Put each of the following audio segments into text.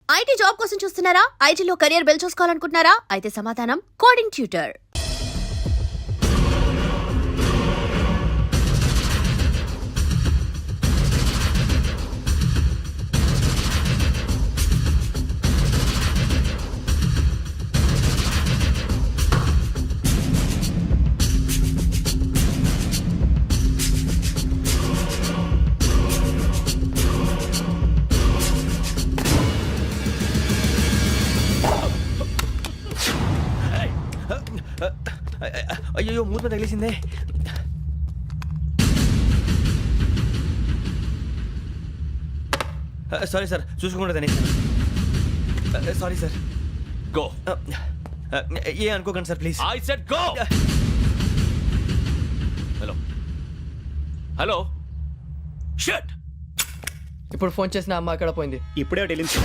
IT job కోసం చూస్తున్నారా? ఐటీలో కెరియర్ బిల్డ్ చూసుకోవాలనుకుంటున్నారా? అయితే సమాధానం కోడింగ్ ట్యూటర్. అయ్యో మూత తగిలేసిందే. సారీ సార్, చూసుకోకుండా తినేసాను. Sorry sir. గో. ఏ అనుకోకండి sir please. I said go. Hello hello shut. ఇప్పుడు ఫోన్ చేసిన అమ్మ ఎక్కడ పోయింది? ఇప్పుడే వెళ్ళింది.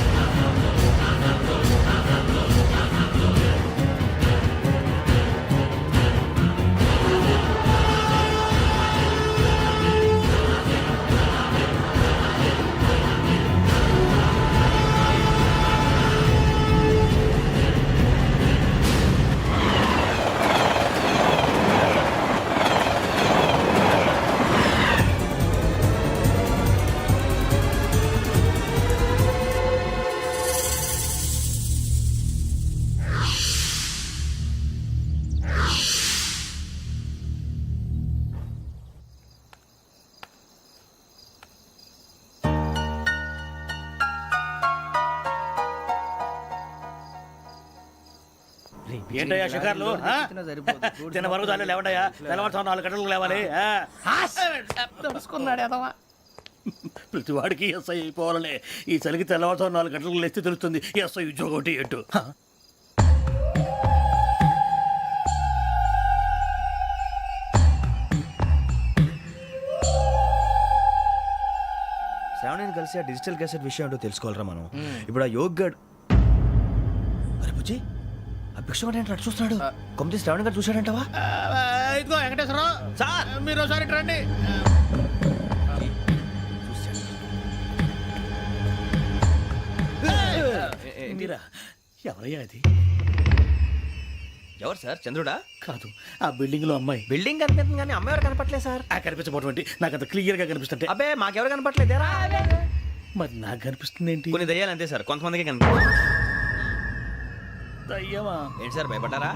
ఏంటయ్యా షికార్లు? తిన్న వరకు చాలు లేవండయ్యా. తెల్లవారుతో 4 గంటలకు లేవాలి. ప్రతి వాడికి ఎస్ఐ అయిపోవాలనే ఈ చలికి తెల్లవారుతో 4 గంటలకు లేస్తే తెలుస్తుంది ఎస్ఐ ఉద్యోగం ఒకటి ఎట్టు. శ్రావణిని కలిసి ఆ డిజిటల్ క్యాసెట్ విషయం ఏంటో తెలుసుకోవాలరా మనం. ఇప్పుడు ఆ యోగ్ గడ్ అరే బుజ్జి ఆ భిక్షం అంటే అటు చూస్తున్నాడు. కొమ్మతి శ్రావణి గారు చూశాడంటావా? ఇదిగో వెంకటేశ్వరరావు సార్, మీరు ఒకసారి ఇటు రండి. మీరా? ఎవరయ్యా అది? ఎవరు సార్? చంద్రుడా? కాదు, ఆ బిల్డింగ్ లో అమ్మాయి. బిల్డింగ్ కనిపిస్తుంది కానీ అమ్మాయి ఎవరు కనపట్లేదు సార్. ఆ కనిపించబోటువంటి నాకు అంత క్లియర్ గా కనిపిస్తుంటే. అబ్బే మాకెవరు కనపట్లేదేరా? మరి నాకు కనిపిస్తుంది ఏంటి? కొన్ని దయ్యాలు అంతే సార్, కొంతమందికి కనిపిస్తుంది. దయ్యమా? ఏంటి సార్ భయపడ్డారా?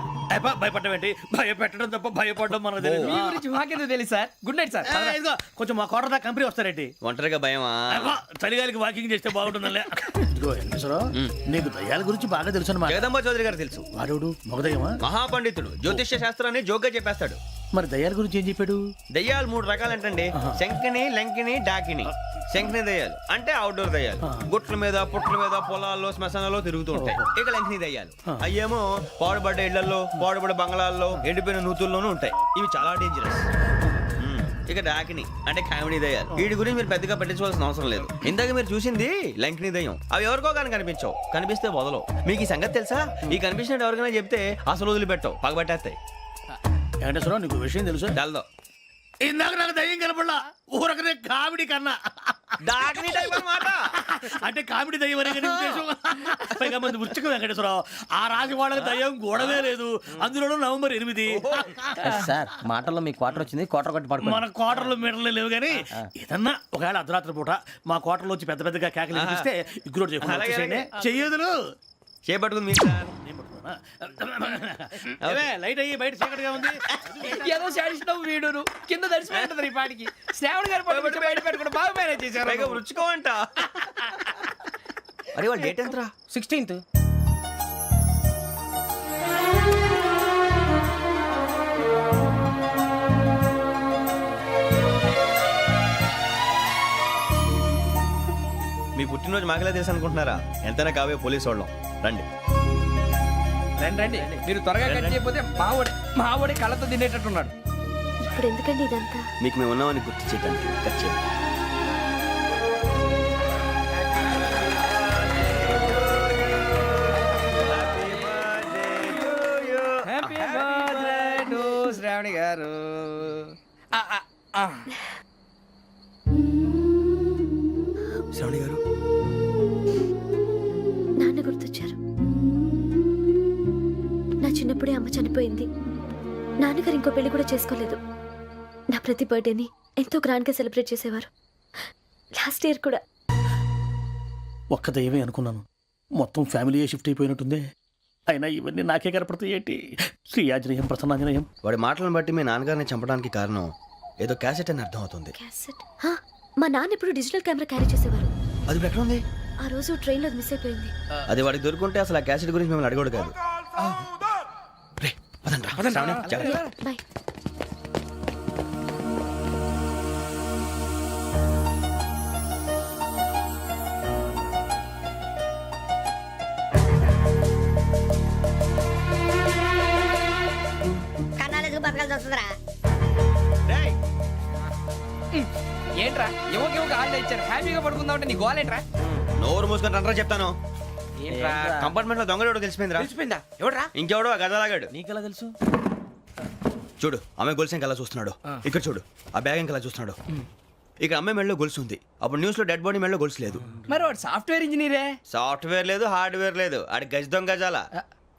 భయపడడం ఏంటి? భయపెట్టడం తప్ప భయపడడం మనకు తెలియదు. మీ గురించి మాకేదో తెలుసు సార్. Good night sir. ఇదిగో కొంచెం మా కోట దాకా కంపెనీ వస్తారేంటి? ఒంటరిగా భయమా? చలిగాలికి వాకింగ్ చేస్తే బాగుంటుందిలే. ఇదిగో వెంకటేశ్వరరావు, నీకు దయ్యాల గురించి బాగా తెలుసు అన్నమాట. జగదంబ చౌదరి గారు తెలుసు. వాడు మగదయ్యమా? మహాపండితుడు, జ్యోతిష్య శాస్త్రాన్ని జోగ్గా చెప్పేస్తాడు. మరి దయ్యాల గురించి ఏం చెప్పాడు? దయ్యాలు 3 రకాలంటండి. శంకిని, లంకిని, డాకిని. శంకిని దయ్యాలు అంటే అవుట్డోర్ దయ్యాలు, గుట్ల మీద పుట్ల మీద పొలాల్లో శ్మశానాల్లో తిరుగుతూ ఉంటాయి. ఇక లంకిని దయ్యాలు అయ్యేమో పాడుబడ్డ ఇళ్లలో, పాడుబడ్డ బంగ్లాల్లో, ఎండిపోయిన నూతుల్లోనూ ఉంటాయి. ఇవి చాలా డేంజరస్. ఇక డాకిని అంటే కామెడీ దయ్యాలు. వీటి గురించి మీరు పెద్దగా పట్టించుకోవాల్సిన అవసరం లేదు. ఇందాక మీరు చూసింది లంకిని దయ్యం. అవి ఎవరికో కానీ కనిపించవు, కనిపిస్తే వదలవు. మీకు ఈ సంగతి తెలుసా? ఈ కనిపించినట్టు ఎవరికైనా చెప్తే అసలు వదిలిపెట్టవు, పగబట్టేస్తాయి. వెంకటేశ్వరరావు, నీకు విషయం తెలుసు? డల్దో ఇందాక నాకు దయ్యం కనపడలా, ఊరకనే కామెడీ కన్నా. డాకిని టైప్ అన్నమాట. అంటే కామెడీ దయ్యం అనే కదా ఉద్దేశం. పైగా మంది ఉచ్చకం వెంకటేశ్వరరావు. ఆ రాజు వాళ్ళకి దయ్యం గోడవే లేదు, అందులోనూ నవంబర్ 8. సార్ మాటల్లో మీ క్వార్టర్ వచ్చింది, క్వార్టర్ కొట్టి పడుకో. మన క్వార్టర్లో మీటర్లు లేవు కానీ ఏదన్నా ఒకవేళ అర్ధరాత్రి పూట మా క్వార్టర్లో వచ్చి పెద్ద పెద్దగా కేకలు వినిపిస్తే ఇగ్గురు చెయ్యదులు చేపట్టుకుంది మీకు సార్. లైట్ అయ్యి బయట చీకటిగా ఉంది. ఏదో శాడిస్తావు వీడును కింద దర్శనం ఈ పాటికి. శ్రావణ్ గారు పట్టుబట్టి బయట పెట్టుకుంటే బాగా మేనేజ్ చేశారు. రుచుకోమంట. అరే వాళ్ళ డేట్ ఎంతరా? 16th. మీ పుట్టినరోజు మాకలే తెలుసు అనుకుంటున్నారా? ఎంతైనా కావే పోలీసు వాళ్ళం. రండి రండి, మీరు త్వరగా కట్ చేయకపోతే మావడి కళ్ళతో తినేటట్టున్నాడు. ఇప్పుడు ఎందుకండి ఇదంతా? మీకు మేము ఉన్నామని గుర్తు చేయడానికి కట్ చేయండి. హ్యాపీ బర్త్డే టు శ్రావణి గారు. శ్రావణి గారు, చిన్నప్పుడే అమ్మ చనిపోయింది. నాన్నగారు ఇంకో పెళ్లి కూడా చేసుకోలేదు. నా ప్రతి బర్త్డేని ఎంతో గ్రాండ్గా సెలబ్రేట్ చేసేవారు. లాస్ట్ ఇయర్ కూడా. ఒక్క దయ్యమే అనుకున్నాను, మొత్తం ఫ్యామిలీయే షిఫ్ట్ అయిపోయినట్టుందే. అయినా ఇవన్నీ నాకే కనపడతాయి ఏంటి? శ్రీ ఆంజనేయం ప్రసన్నాంజనేయం. వాడి మాటలను బట్టి మీ నాన్నగారిని చంపడానికి కారణం ఏదో క్యాసెట్ అని అర్థం అవుతుంది. క్యాసెట్? మా నాన్న ఇప్పుడు డిజిటల్ కెమెరా క్యారీ చేసేవారు. అది ఇప్పుడు ఎక్కడ ఉంది? ఆ రోజు ట్రైన్లో మిస్ అయిపోయింది. అది వాడికి దొరుకుంటే అసలు ఆ క్యాసెట్ గురించి మిమ్మల్ని అడగడు కాదు. రే, పదండ్రా. జాగ్రత్త. బాయ్. కన్నాలకు బతకాల్సి వస్తుందిరా. రేయ్, ఏంట్రా ఎవరికి ఆళ్ళు ఇచ్చారు, హ్యాపీగా పడుకుందాం అంటే నీ గోలేంట్రా? నోరు మూసుకొని రండ్రా చెప్తాను. ఏంట్రా కంపార్ట్మెంట్ లో దొంగడు తెలిసిపోయిందిరా. తెలిసిపోయిందా? ఎవడ్రా? ఇంకెవడో ఆ గదలాగాడు. నీకెలా తెలుసు? చూడు, ఆమె గొలుసు ఇంకలా చూస్తున్నాడు. ఇక్కడ చూడు, ఆ బ్యాగ్ ఇంకలా చూస్తున్నాడు. ఇక్కడ అమ్మాయి మెడలో గొలుసు ఉంది. అప్పుడు న్యూస్ లో డెడ్ బాడీ మెడలో గొలుసు లేదు. మరి వాడు సాఫ్ట్వేర్ ఇంజనీరే. సాఫ్ట్వేర్ లేదు, హార్డ్వేర్ లేదు. ఆడి గజ దొంగ గజాల.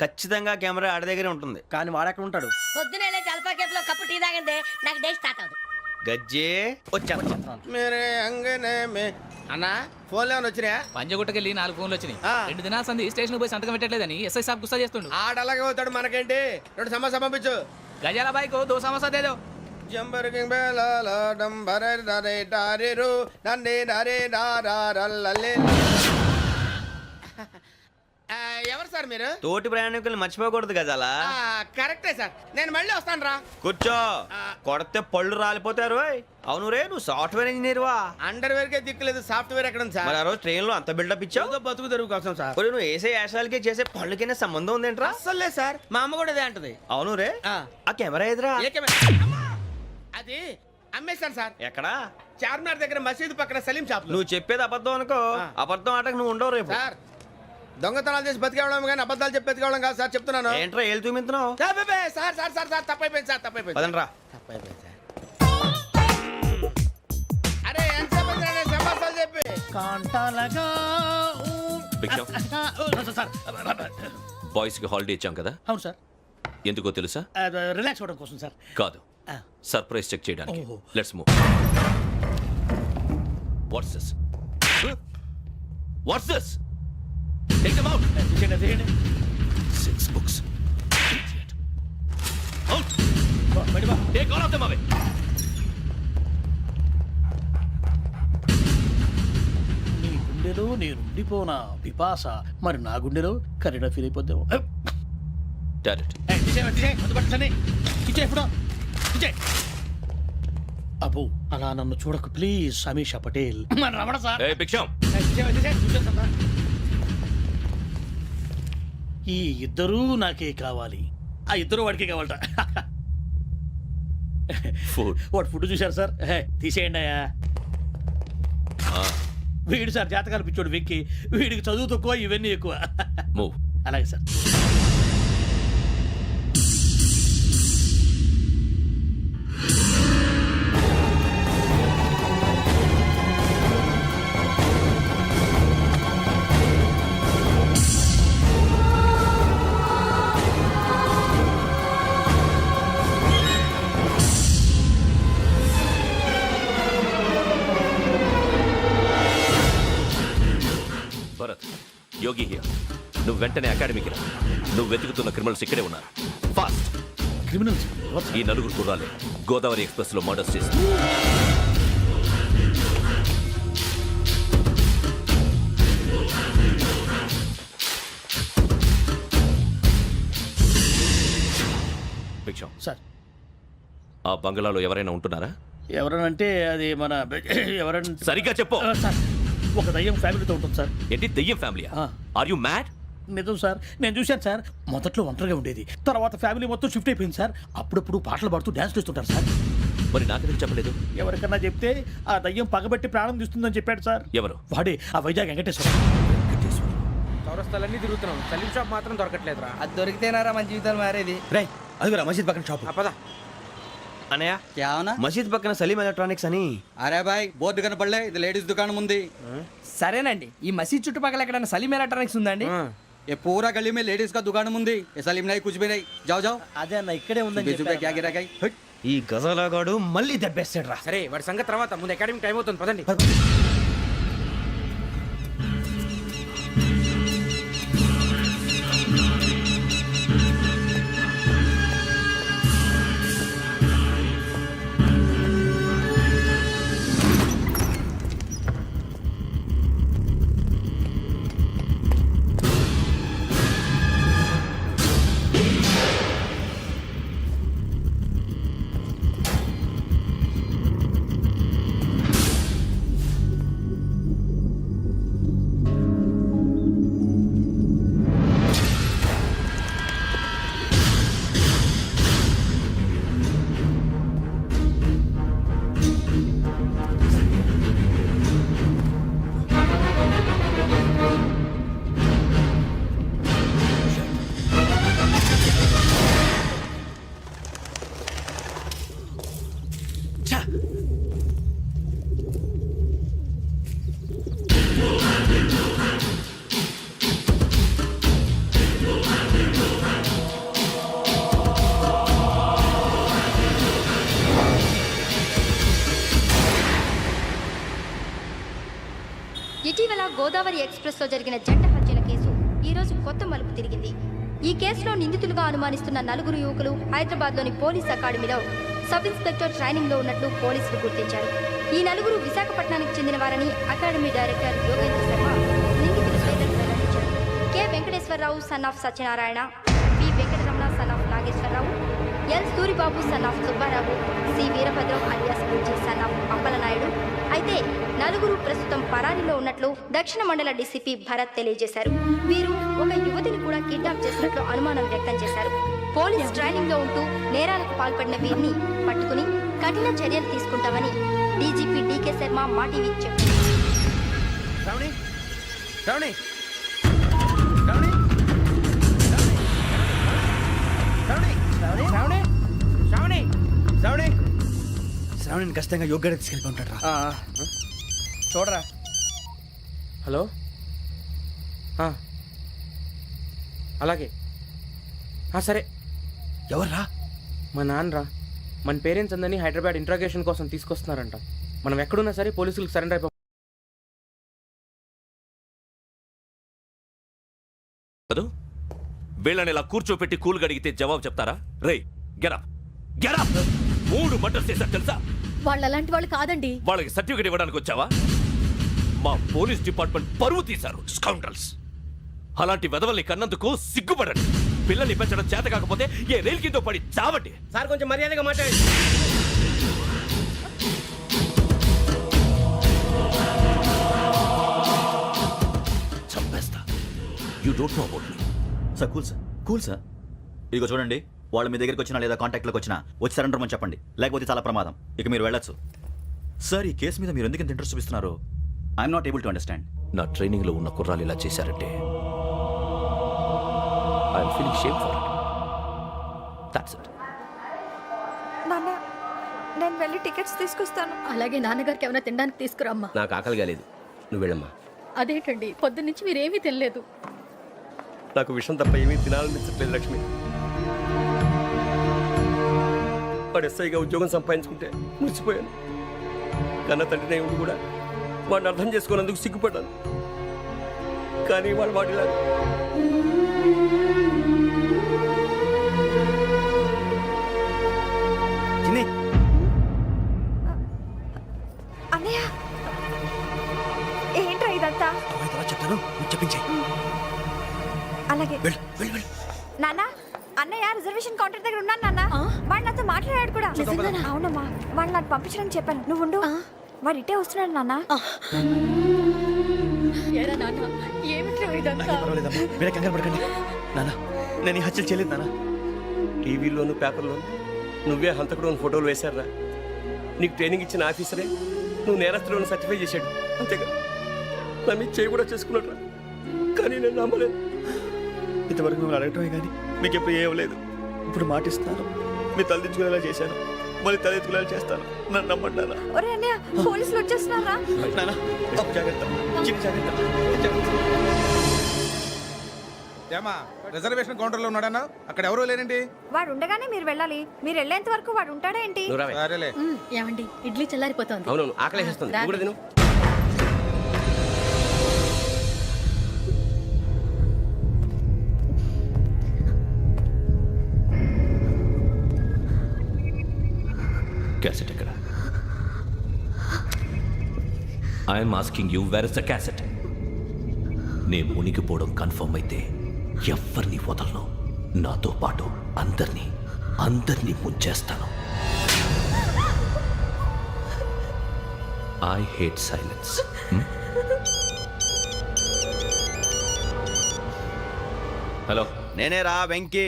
ఖచ్చితంగా కెమెరా ఆడి దగ్గరే ఉంటుంది. కానీ వాడెక్కడ ఉంటాడు? పొద్దునే లేచి అల్ఫా కేఫ్ లో కప్పు టీ తాగిందే నాకు డే స్టార్ట్ అవుతుంది. గజ్జే వచ్చా. అన్నా ఫోన్లో ఏమైనా వచ్చినాయా? పంజగుట్టకెళ్ళి 4 ఫోన్లు వచ్చినాయి. 2 దినాల సంది స్టేషన్ పోయి సంతకం పెట్టలేదని ఎస్ఐ సాబ్ గుస్తా చేస్తుండు. ఆడలాగే పోతాడు, మనకేంటి? 2 సమస్య పంపించు. గజాల బైక్ 2 సమస్య దేదో. జంబరకింగ్ బేలాల డంబరే డరే డారిరు నన్నే నరే నారారల్లలే. ఎవరు సార్ మీరు? తోటి ప్రయాణికులు మర్చిపోకూడదు గజాల. కరెక్టే సార్, నేను మళ్ళీ వస్తాను రా. కూర్చో, కొడితే పళ్ళు రాలిపోతారు. అవును రే, నువ్వు సాఫ్ట్వేర్ ఇంజనీర్ వా? అండర్వేర్ కే దిక్కులేదు, సాఫ్ట్వేర్ ఎక్కడ ఉంది మరి సార్? ఆ రోజు ట్రైన్ లో అంత బిల్డప్ ఇచ్చావు. బతుకు తెరుగు కోసం సార్. ఒరేయ్, నువ్వు వేసే యాశాలకి చేసే పళ్ళకైనా సంబంధం ఉందేంట్రా? అస్సలు లేదు సార్, మా అమ్మ కూడా అదే అంటది. అవును రే, ఆ కెమెరా ఎదురా? ఏ కెమెరా? అమ్మా! అది అమ్మేశాను సార్. ఎక్కడా? చార్మినార్ దగ్గర మసీదు పక్కన సలీం షాప్. నువ్వు చెప్పేది అబద్ధం అనుకో. అబద్ధం ఆటకు నువ్వు ఉండవు రేపు. సార్, దొంగతనాలు చేసి బతికేవడం కానీ అబద్ధాలు చెప్పి బతికేవడం కాదు సార్, చెప్తున్నాను. ఏంట్రా ఏళ్ళు చూపించినావు? సార్ సార్ సార్ సార్ తప్పైపోయింది సార్, తప్పైపోయింది. పదండ్రా. తప్పైపోయింది సార్. అరే ఎంతసేపు అయిందిరా నేను సమాసాలు చెప్పి? కాంటాలగా భిక్షం, బాయ్స్ కి హాలిడే ఇచ్చాం కదా, అవును సార్. ఎందుకో తెలుసా? రిలాక్స్ అవ్వడం కోసం సార్. కాదు, సర్ప్రైజ్ చెక్ చేయడానికి. ఓహో. Let's move. What's this? What's this? Take them out. తీయండి. 6 books. Out. Take all of them away. నీ గుండెలో నేనుండిపోనా పిపాస, మరి నా గుండెలో కరీడా ఫీల్ అయిపోద్దాము. Got it. అబ్బో, అలా నన్ను చూడకు please Sameesha Patel. Ramana sir. Hey, భిక్షం. ఈ ఇద్దరూ నాకే కావాలి, ఆ ఇద్దరు వాడికే కావాలట. Food. వాడు ఫుడ్ చూశారు సార్. తీసేయండి అయ్యా. వీడు సార్ జాతకాలు పిచ్చోడు వెక్కి, వీడికి చదువు తక్కువ, ఇవన్నీ ఎక్కువ. Move. అలాగే సార్. Bharat, Yogi here. నువ్వు వెంటనే అకాడమీకి రా. నువ్వు వెతుకుతున్న క్రిమినల్స్ ఇక్కడే ఉన్నారు. ఫాస్ట్. క్రిమినల్స్ ఈ నలుగురు కుర్రాలే గోదావరి ఎక్స్ప్రెస్ లో మర్డర్స్ చేసి. భిక్షం, సార్. ఆ బంగ్లాలో ఎవరైనా ఉంటున్నారా? ఎవరనంటే అది మన ఎవరంటే సరిగ్గా చెప్పు. సార్, ఒక దయ్యం ఫ్యామిలీతో ఉంటుంది సార్. ఏంటి దెయ్యం ఫ్యామిలీ? Are you mad? నిజం సార్, నేను చూశాను సార్. మొదట్లో ఒంటరిగా ఉండేది, తర్వాత ఫ్యామిలీ మొత్తం షిఫ్ట్ అయిపోయింది సార్. అప్పుడప్పుడు పాటలు పాడుతూ డ్యాన్స్ చేస్తుంటారు సార్. మరి నాకెందుకు చెప్పలేదు? ఎవరికన్నా చెప్తే ఆ దయ్యం పగబెట్టి ప్రాణం తీస్తుందని చెప్పాడు సార్. ఎవరు? వాడే ఆ వైజాగ్ వెంకటేశ్వర. చౌరస్తాలన్నీ తిరుగుతున్నాం, సలీం షాప్ మాత్రం దొరకట్లేదురా. అది దొరికితేనారా మన జీవితాలు మారేది. రేయ్, అదిగురా మసీద్ పక్కన షాప్. పద. అనయ్య, क्या होना? మసీద్ పక్కన సలీం ఎలక్ట్రానిక్స్ అని. अरे भाई बोर्ड కనపడలే, ఇది లేడీస్ దుకాణం ఉంది. సరేనండి, ఈ మసీద్ చుట్టుపక్కల ఎక్కడైనా సలీం ఎలక్ట్రానిక్స్ ఉందండి? ये पूरा गली में लेडीज का दुकान मुंदी ऐसा लिम नहीं कुछ भी नहीं जाओ जाओ అదే అన్న ఇక్కడే ఉందని बीस रुपए क्या गिरा गई ఈ గజాలగాడు మళ్ళీ దెబ్బేస్తాడు రా. సరే వాడి సంగతి తర్వాత ముందు అకాడమిక్ టైం అవుతుంది పదండి. ఇటీవల గోదావరి ఎక్స్ప్రెస్లో జరిగిన జంట హత్యల కేసు ఈరోజు కొత్త మలుపు తిరిగింది. ఈ కేసులో నిందితులుగా అనుమానిస్తున్న 4 యువకులు హైదరాబాద్లోని పోలీస్ అకాడమీలో సబ్ ఇన్స్పెక్టర్ ట్రైనింగ్లో ఉన్నట్లు పోలీసులు గుర్తించారు. ఈ 4 విశాఖపట్నానికి చెందిన వారని అకాడమీ డైరెక్టర్ యోగేంద్ర శర్మ నిందితుల పేర్లను వెల్లడించారు. K Venkateswararao son of Satyanarayana, P Venkataramana son of Nageswararao, L Suribabu son of Subbarao, C Veerabhadram alias Bujji son of Appalanaidu. అయితే 4 ప్రస్తుతం పరారీలో ఉన్నట్లు దక్షిణ మండల డీసీపీ భరత్ తెలియజేశారు. వీరు ఒక యువతిని కూడా కిడ్నాప్ చేసినట్లు అనుమానం వ్యక్తం చేశారు. పోలీస్ ట్రైనింగ్ లో ఉంటూ నేరాలకు పాల్పడిన వీరిని పట్టుకుని కఠిన చర్యలు తీసుకుంటామని డీజీపీ డీకే శర్మ మా టీవీకి చెప్పారు. శ్రావణి శ్రావణి శ్రావణి శ్రావణి శ్రావణి శ్రావణి శ్రావణి శ్రావణిని ఖచ్చితంగా యోగ్యత తీసుకెళ్ళి ఉంటాడు రా. చూడరా. హలో అలాగే సరే. ఎవర్రా? మా నాన్నరా. మన పేరెంట్స్ అందరినీ హైదరాబాద్ ఇంట్రాగేషన్ కోసం తీసుకొస్తున్నారంట. మనం ఎక్కడున్నా సరే పోలీసులకు సరెండర్ అయిపో. వీళ్ళని ఇలా కూర్చోపెట్టి కూల్ గడిగితే జవాబు చెప్తారా? రే గెటప్ గెటప్. 3 మర్డర్స్ చేశారు తెలుసా? వాళ్ళు అలాంటి వాళ్ళు కాదండి. వాళ్ళకి సర్టిఫికేట్ ఇవ్వడానికి వచ్చావా? మా పోలీస్ డిపార్ట్మెంట్ పరువు తీశారు స్కౌండ్రల్స్. అలాంటి వెధవల్ని కన్నందుకు సిగ్గుపడండి. పిల్లల్ని పెంచడం చేత కాకపోతే ఏ రైలు కింద పడి చావండి. సార్ కొంచెం మర్యాదగా మాట్లాడండి. చంపేస్తా. You don't know about me. Sir cool sir. ఇదిగో చూడండి, వాళ్ళు మీ దగ్గరికి వచ్చినా లేదా కాంటాక్ట్లోకి వచ్చినా వచ్చి సరెండర్ అని చెప్పండి, లేకపోతే చాలా ప్రమాదం. ఇక మీరు వెళ్ళొచ్చు. సార్, ఈ కేసు మీద మీరు ఎందుకు ఇంత ఇంట్రెస్ట్ చూపిస్తున్నారు? I'm not able to understand. నా ట్రైనింగ్ లో ఉన్న కుర్రాలు ఇలా చేశారంటే I'm feeling shame for it. That's it. నాన్న, నేను వెళ్ళి టికెట్స్ తీసుకొస్తాను. అలాగే నాన్నగారికి ఏమైనా తినడానికి తీసుకురమ్మా. నాకు ఆకలి కాలేదు, నువ్వు వెళ్ళమ్మా. అదేంటండి, పొద్దున్నుంచి మీరేమీ తినలేదు. నాకు విషయం తప్ప ఏమీ తినాలనిపించట్లేదు లక్ష్మి. వాడు ఎస్ఐగా ఉద్యోగం సంపాదించుకుంటే మురిసిపోయాను. కన్న తండ్రినే ఉండి కూడా వాడిని అర్థం చేసుకున్నందుకు సిగ్గుపడ్డాను. కానీ వాడు వాడిలా అన్నయ్య, ఏంట్రా ఇదంతా? చెప్తాను, చెప్పించే. అలాగే నాన్న. అన్నయ్య రిజర్వేషన్ కౌంటర్ దగ్గర ఉన్నాను నాన్న. వాడు నాతో మాట్లాడాడు కూడా. అవునమ్మా, వాడు నాకు పంపించడానికి చెప్పాను. నువ్వు ఉండు, వాడు ఇట్టే వస్తున్నాడు నాన్న. నాన్న, నేను ఈ హత్యలు చేయలేదు నాన్న. టీవీలోను పేపర్లోను నువ్వే హంతకుడు ఫోటోలు వేశారా? నీకు ట్రైనింగ్ ఇచ్చిన ఆఫీసరే నువ్వు నేరస్తులను సర్టిఫై చేశాడు. అంతేగా నా మీద చేయి కూడా చేసుకున్నట్రా. కానీ నేను నమ్మలేదు. ఇంతవరకు మిమ్మల్ని అడగటమే కానీ మీకు ఎప్పుడు ఏమలేదు. ఇప్పుడు మాటిస్తాను, మీ తలదించుకునేలా చేశాను, మళ్ళీ తలెత్తుకునేలా చేస్తాను. నన్ను నమ్మండి నాన్న. ఒరే అన్నయ్య, పోలీసులు వచ్చేస్తున్నారా? నాన్న, జాగ్రత్త, చిన్న జాగ్రత్త. ఏమా రిజర్వేషన్ కౌంటర్ లో ఉన్నాడన్నా అక్కడ ఎవరూ లేనండి. వాడు ఉండగానే మీరు వెళ్ళాలి. మీరు వెళ్ళేంత వరకు వాడు ఉంటాడా ఏంటి? సరేలే. ఏమండి ఇడ్లీ చల్లారిపోతుంది. అవును ఆకలేస్తుంది. నువ్వు కూడా తిను. క్యాసెట్ ఎక్కడ? I'm asking you where is the cassette? నే మునిగిపోవడం కన్ఫర్మ్ అయితే ఎవ్వరిని వదలను. నాతో పాటు అందరినీ ముంచేస్తాను. I hate silence. హలో, నేనే రా వెంకీ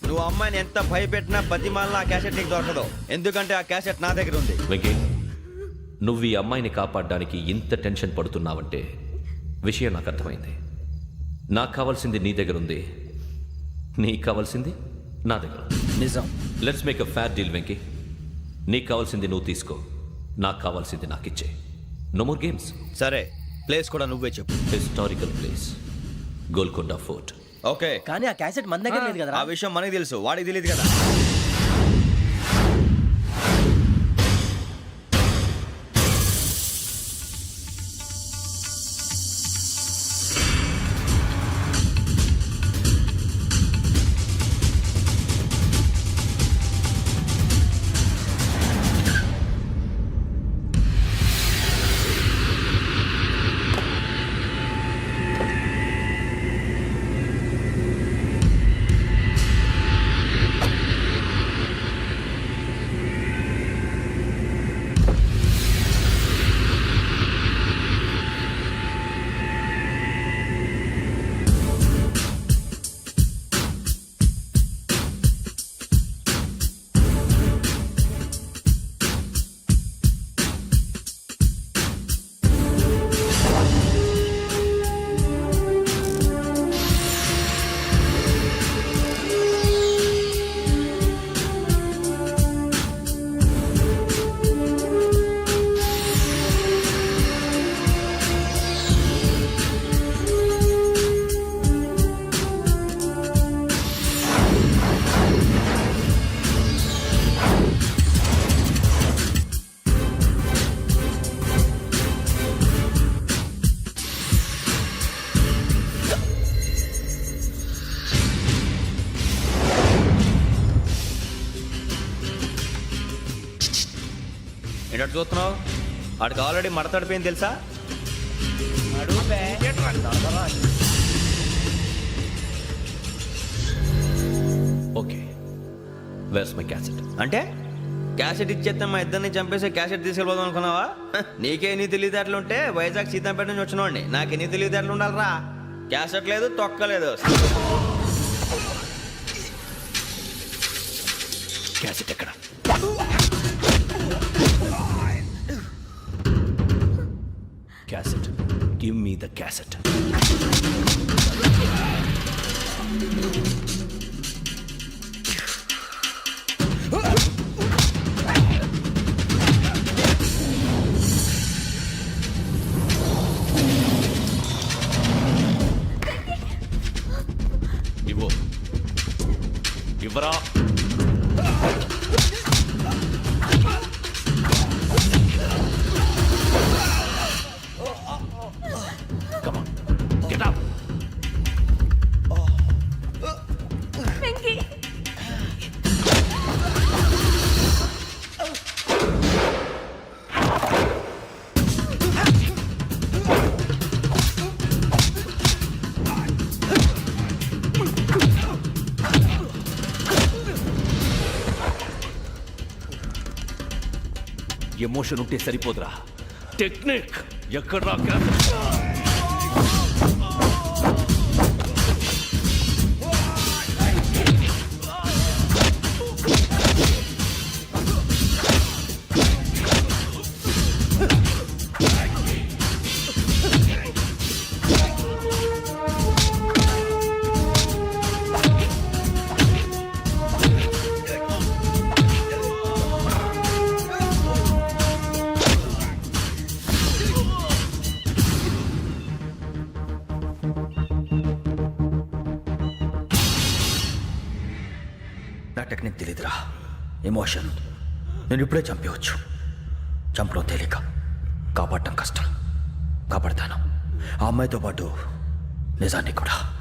నువ్వు అమ్మాయిని ఎంత భయపెట్టినా బతిమాలినా ఆ క్యాసెట్ నీకు దొరకదు. ఎందుకంటే ఆ క్యాసెట్ నా దగ్గర ఉంది. వెంకీ, నువ్వు ఈ అమ్మాయిని కాపాడడానికి ఇంత టెన్షన్ పడుతున్నావంటే విషయం నాకు అర్థమైంది. నాకు కావాల్సింది నీ దగ్గర ఉంది, నీకు కావాల్సింది నా దగ్గర. నిజం. Let's make a fair deal Venky. నీకు కావాల్సింది నువ్వు తీసుకో, నాకు కావాల్సింది నాకు ఇచ్చే. No more games. సరే, ప్లేస్ కూడా నువ్వే చెప్పు. Historical place, Golconda fort. Okay, కానీ ఆ క్యాసెట్ మన దగ్గర లేదు కదా. ఆ విషయం మనకి తెలుసు, వాడికి తెలియదు కదా. ఏంటో చూస్తున్నావు? వాడికి ఆల్రెడీ మడతడిపోయింది తెలుసా? Okay, where's my cassette? అంటే క్యాసెట్ ఇచ్చేస్తే మా ఇద్దరిని చంపేసి క్యాసెట్ తీసుకెళ్ళిపోదాం అనుకున్నావా? నీకే ఎన్ని తెలివితేటలు ఉంటే వైజాగ్ సీతంపేట నుంచి వచ్చినవాడిని. నాకు ఎన్ని తెలివితేటలు ఉండాలరా? క్యాసెట్ లేదు, తొక్కలేదు. క్యాసెట్ ఎక్కడ? Cassette, give me the cassette. ఇవ్వు, ఇవ్వరా. ఎమోషన్ ఉంటే సరిపోదురా, టెక్నిక్ ఎక్కడ్రా? నా టెక్నిక్ తెలీదురా. ఎమోషన్ నేను ఇప్పుడే చంపేవచ్చు. చంపడం తేలిక, కాపాడటం కష్టం. కాపాడతాను ఆ అమ్మాయితో పాటు నిజాన్ని కూడా.